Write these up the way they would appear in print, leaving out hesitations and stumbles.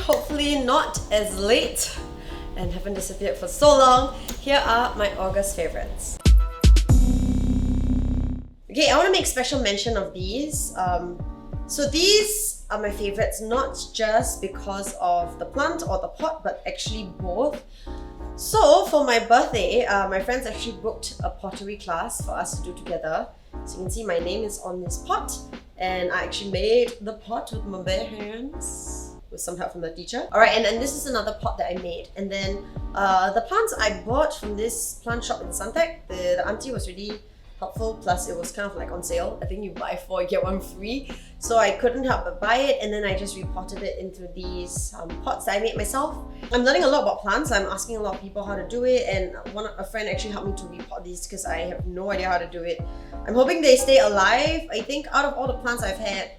hopefully not as late and haven't disappeared for so long. Here are my August favorites. Okay, I want to make special mention of these. So these are my favorites, not just because of the plant or the pot, but actually both. So for my birthday, my friends actually booked a pottery class for us to do together. So you can see my name is on this pot, and I actually made the pot with my bare hands with some help from the teacher. Alright, and then this is another pot that I made. And then the plants I bought from this plant shop in Suntec, the auntie was really helpful, plus it was kind of like on sale. I think you buy 4, get 1 free. So I couldn't help but buy it, and then I just repotted it into these pots that I made myself. I'm learning a lot about plants. I'm asking a lot of people how to do it, and a friend actually helped me to repot these because I have no idea how to do it. I'm hoping they stay alive. I think out of all the plants I've had,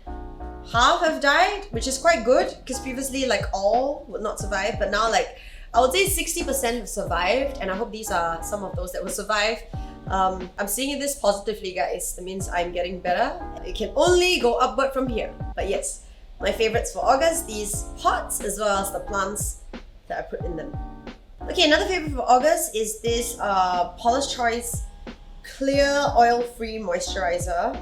half have died, which is quite good because previously like all would not survive, but now like I would say 60% have survived, and I hope these are some of those that will survive. I'm seeing this positively, guys. That means I'm getting better. It can only go upward from here. But yes, my favorites for August, these pots as well as the plants that I put in them. Okay, another favorite for August is this Paula's Choice Clear Oil-Free Moisturizer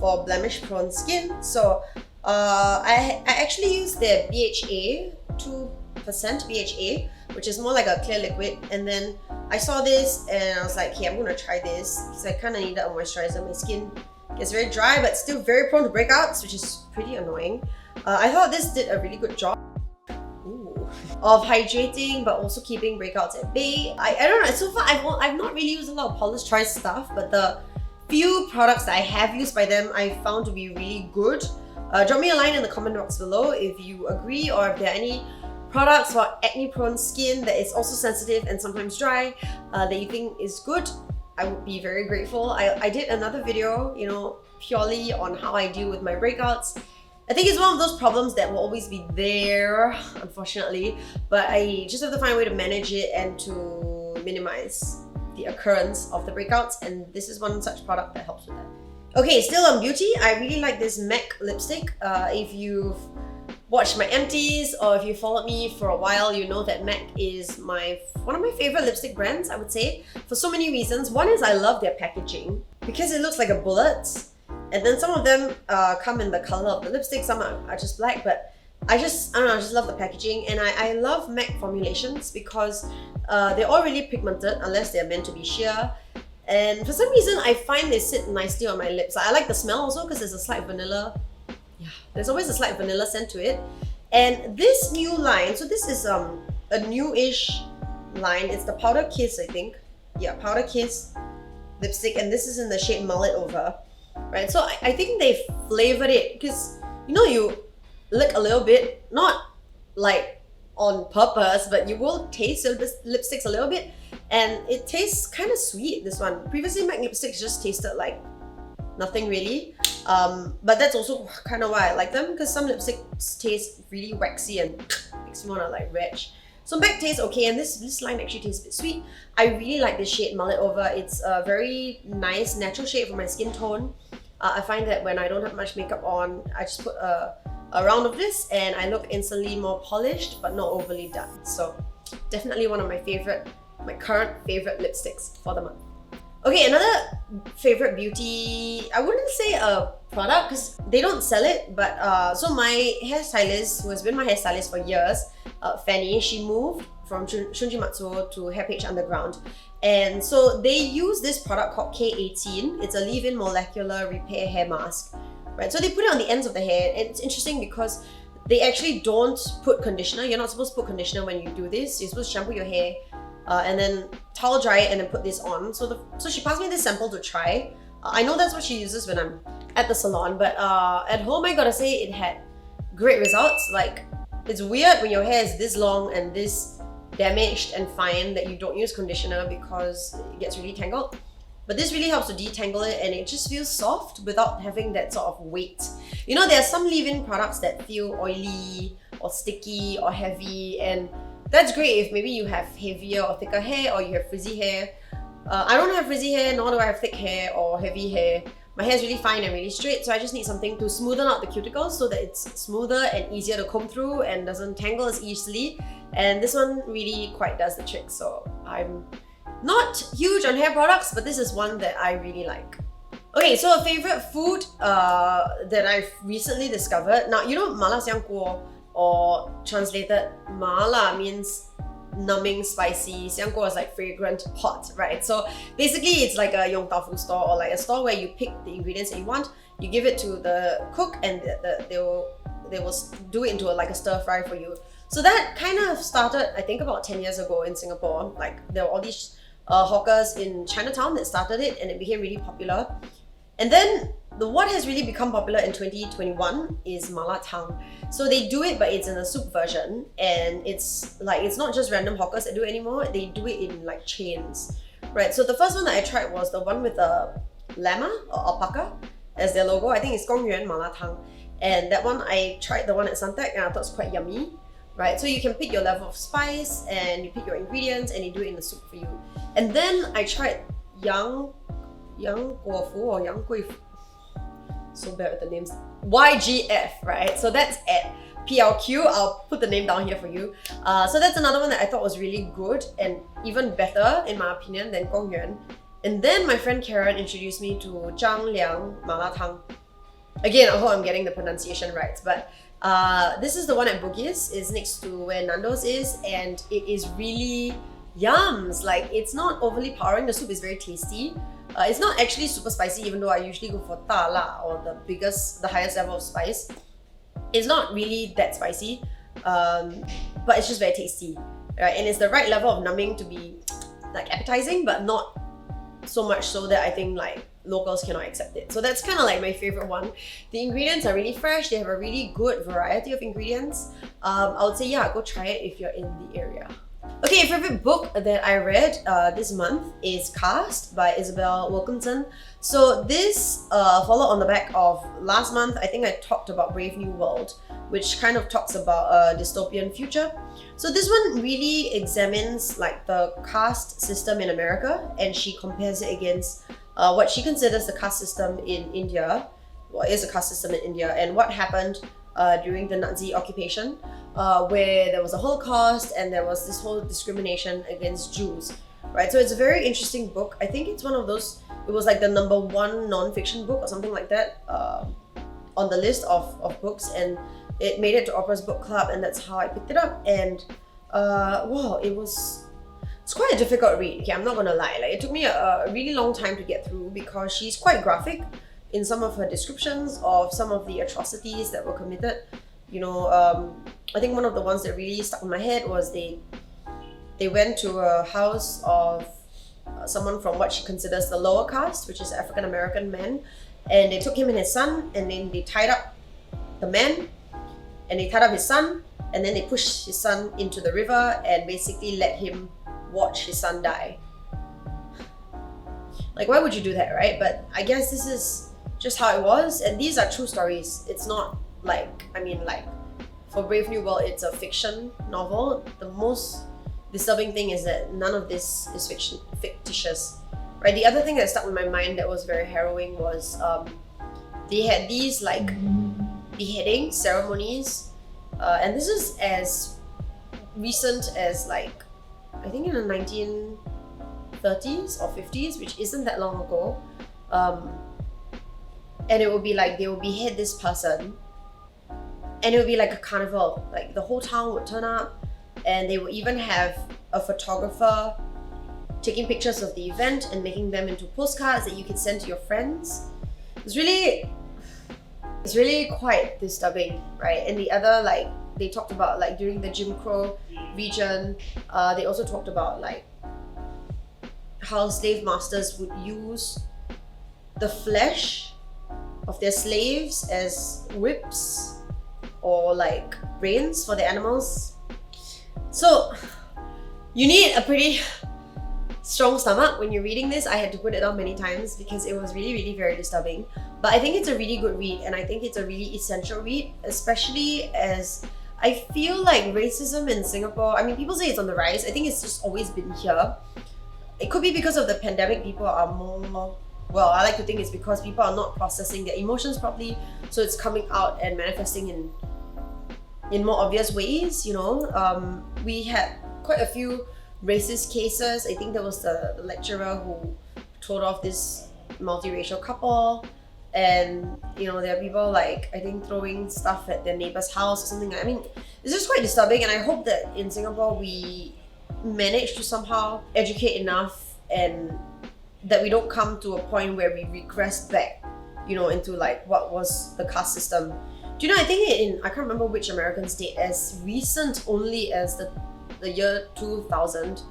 for blemish-prone skin. So I actually use the BHA, 2% BHA, which is more like a clear liquid, and then I saw this and I was like, hey, I'm gonna try this because I kind of needed a moisturizer. My skin gets very dry but still very prone to breakouts, which is pretty annoying. I thought this did a really good job of hydrating but also keeping breakouts at bay. I don't know, so far I've not really used a lot of Paula's Choice stuff, but the few products that I have used by them I found to be really good. Drop me a line in the comment box below if you agree, or if there are any products for acne-prone skin that is also sensitive and sometimes dry that you think is good. I would be very grateful. I did another video, you know, purely on how I deal with my breakouts. I think it's one of those problems that will always be there, unfortunately, but I just have to find a way to manage it and to minimize the occurrence of the breakouts, and this is one such product that helps with that. Okay, still on beauty, I really like this MAC lipstick. If you've watched my empties or if you followed me for a while, you know that MAC is one of my favorite lipstick brands, I would say, for so many reasons. One is I love their packaging because it looks like a bullet, and then some of them come in the color of the lipstick, some are just black, but I don't know, I just love the packaging. And I love MAC formulations because they're all really pigmented unless they're meant to be sheer, and for some reason I find they sit nicely on my lips. I like the smell also because there's a slight vanilla. Yeah, there's always a slight vanilla scent to it. And this new line, so this is a new-ish line. It's the Powder Kiss, I think. Yeah, Powder Kiss lipstick, and this is in the shade Mullet Over. Right, so I think they flavored it because, you know, you lick a little bit, not like on purpose, but you will taste your lipsticks a little bit, and it tastes kind of sweet, this one. Previously, MAC lipsticks just tasted like nothing really. But that's also kind of why I like them, because some lipsticks taste really waxy and makes me want to like retch. So MAC tastes okay, and this line actually tastes a bit sweet. I really like this shade Mullet Over. It's a very nice natural shade for my skin tone. I find that when I don't have much makeup on, I just put a round of this and I look instantly more polished but not overly done. So definitely one of my current favorite lipsticks for the month. Okay, another favorite beauty, I wouldn't say a product because they don't sell it, but so my hairstylist, who has been my hairstylist for years, Fanny, she moved from Shunji Matsuo to Hair Page Underground, and so they use this product called K18. It's a leave-in molecular repair hair mask, right? So they put it on the ends of the hair, and it's interesting because they actually don't put conditioner. You're not supposed to put conditioner when you do this. You're supposed to shampoo your hair and then towel dry it and then put this on. So she passed me this sample to try. I know that's what she uses when I'm at the salon, but at home I gotta say it had great results. Like, it's weird when your hair is this long and this damaged and fine that you don't use conditioner because it gets really tangled. But this really helps to detangle it, and it just feels soft without having that sort of weight. You know, there are some leave-in products that feel oily or sticky or heavy, and that's great if maybe you have heavier or thicker hair, or you have frizzy hair. I don't have frizzy hair, nor do I have thick hair or heavy hair. My hair is really fine and really straight, so I just need something to smoothen out the cuticles so that it's smoother and easier to comb through and doesn't tangle as easily. And this one really quite does the trick. So I'm not huge on hair products, but this is one that I really like. Okay, so a favorite food that I've recently discovered. Now, you know mala xiang guo, or translated mala means numbing spicy, xiang guo is like fragrant hot, right? So basically it's like a yong tau fu store, or like a store where you pick the ingredients that you want, you give it to the cook, and they will do it into like a stir fry for you. So that kind of started, I think, about 10 years ago in Singapore. Like there were all these hawkers in Chinatown that started it, and it became really popular. And then what has really become popular in 2021 is mala tang. So they do it, but it's in a soup version, and it's not just random hawkers that do it anymore. They do it in like chains, right? So the first one that I tried was the one with the llama or alpaca as their logo. I think it's Gongyuan Mala Tang, and that one I tried the one at Suntec, and I thought it was quite yummy, right? So you can pick your level of spice, and you pick your ingredients, and they do it in the soup for you. And then I tried Yang Guofu or Yang Gui. So bad with the names. YGF, right? So that's at PLQ. I'll put the name down here for you. So that's another one that I thought was really good and even better, in my opinion, than Gongyuan. And then my friend Karen introduced me to Zhang Liang Mala Tang. Again, I hope I'm getting the pronunciation right, but this is the one at Bugis. It's next to where Nando's is, and it is really yums. Like, it's not overly powering. The soup is very tasty. It's not actually super spicy, even though I usually go for da la, or the highest level of spice. It's not really that spicy, but it's just very tasty, right? And it's the right level of numbing to be like appetizing, but not so much so that I think like locals cannot accept it. So that's kind of like my favorite one. The ingredients are really fresh. They have a really good variety of ingredients. I would say, yeah, go try it if you're in the area. Okay, a favorite book that I read this month is Cast by Isabel Wilkinson. So this followed on the back of last month. I think I talked about Brave New World, which kind of talks about a dystopian future. So this one really examines like the caste system in America, and she compares it against what she considers the caste system in India, what is a caste system in India, and what happened during the Nazi occupation, where there was a Holocaust and there was this whole discrimination against Jews, right? So it's a very interesting book. I think it's one of those, it was like the #1 non-fiction book or something like that on the list of books, and it made it to Oprah's book club, and that's how I picked it up. And wow, it's quite a difficult read. Okay, I'm not gonna lie. Like, it took me a really long time to get through because she's quite graphic in some of her descriptions of some of the atrocities that were committed. You know, I think one of the ones that really stuck in my head was they went to a house of someone from what she considers the lower caste, which is African American men, and they took him and his son, and then they tied up the man, and they tied up his son, and then they pushed his son into the river and basically let him watch his son die. Like, why would you do that, right? But I guess this is just how it was, and these are true stories. It's not like, I mean, like for Brave New World, it's a fiction novel. The most disturbing thing is that none of this is fictitious, right? The other thing that stuck in my mind that was very harrowing was they had these like beheading ceremonies, and this is as recent as like, I think in the 1930s or 50s, which isn't that long ago. And it would be like, they would behead this person, and it would be like a carnival. Like the whole town would turn up, and they would even have a photographer taking pictures of the event and making them into postcards that you could send to your friends. It's really quite disturbing, right? And the other, like, they talked about like during the Jim Crow region, they also talked about like how slave masters would use the flesh of their slaves as whips or like reins for the animals. So you need a pretty strong stomach when you're reading this. I had to put it down many times because it was really very disturbing. But I think it's a really good read, and I think it's a really essential read, especially as I feel like racism in Singapore, I mean, people say it's on the rise. I think it's just always been here. It could be because of the pandemic, people are more well, I like to think it's because people are not processing their emotions properly, so it's coming out and manifesting in more obvious ways, you know. We had quite a few racist cases. I think there was the lecturer who told off this multiracial couple, and you know, there are people like, I think, throwing stuff at their neighbor's house or something. I mean, it's just quite disturbing, and I hope that in Singapore we manage to somehow educate enough, and that we don't come to a point where we regress back, you know, into like what was the caste system. Do you know, I think I can't remember which American state, as recent only as the year 2000,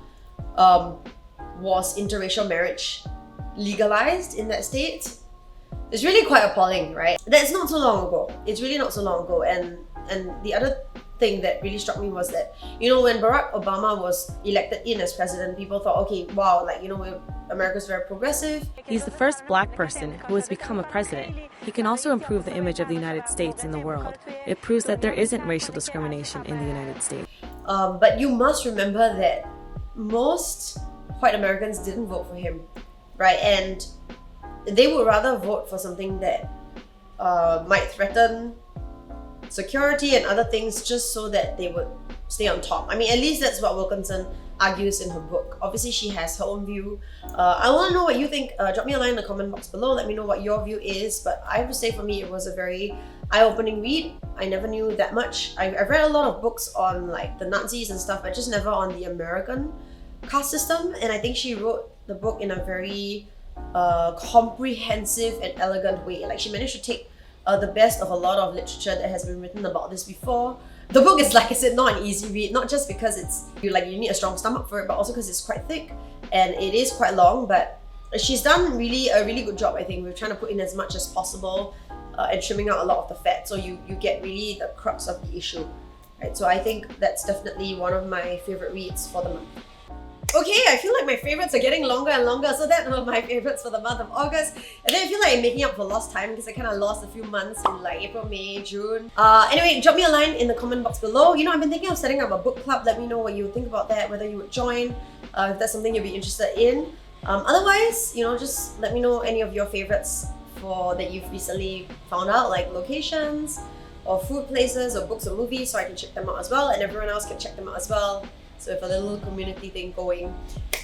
was interracial marriage legalized in that state. It's really quite appalling, right? That's not so long ago. It's really not so long ago. And the other thing that really struck me was that, you know, when Barack Obama was elected in as president, people thought, okay, wow, like, you know, America's very progressive. He's the first black person who has become a president. He can also improve the image of the United States in the world. It proves that there isn't racial discrimination in the United States. But you must remember that most white Americans didn't vote for him, right? And they would rather vote for something that might threaten security and other things, just so that they would stay on top. I mean, at least that's what Wilkinson argues in her book. Obviously, she has her own view. I want to know what you think. Drop me a line in the comment box below. Let me know what your view is. But I have to say, for me, it was a very eye-opening read. I never knew that much. I've read a lot of books on like the Nazis and stuff, but just never on the American caste system. And I think she wrote the book in a very comprehensive and elegant way. Like, she managed to take the best of a lot of literature that has been written about this before. The book is, like I said, not an easy read, not just because you need a strong stomach for it, but also because it's quite thick and it is quite long. But she's done a really good job, I think. We're trying to put in as much as possible and trimming out a lot of the fat, so you get really the crux of the issue, right? So I think that's definitely one of my favorite reads for the month. Okay, I feel like my favorites are getting longer and longer, so that were my favorites for the month of August. And then I feel like I'm making up for lost time, because I kind of lost a few months in like April, May, June. Anyway, drop me a line in the comment box below. You know, I've been thinking of setting up a book club. Let me know what you would think about that, whether you would join, if that's something you'd be interested in. Otherwise, you know, just let me know any of your favorites that you've recently found out, like locations or food places or books or movies, so I can check them out as well, and everyone else can check them out as well. So we have a little community thing going.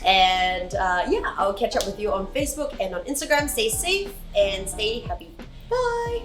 And yeah, I'll catch up with you on Facebook and on Instagram. Stay safe and stay happy. Bye!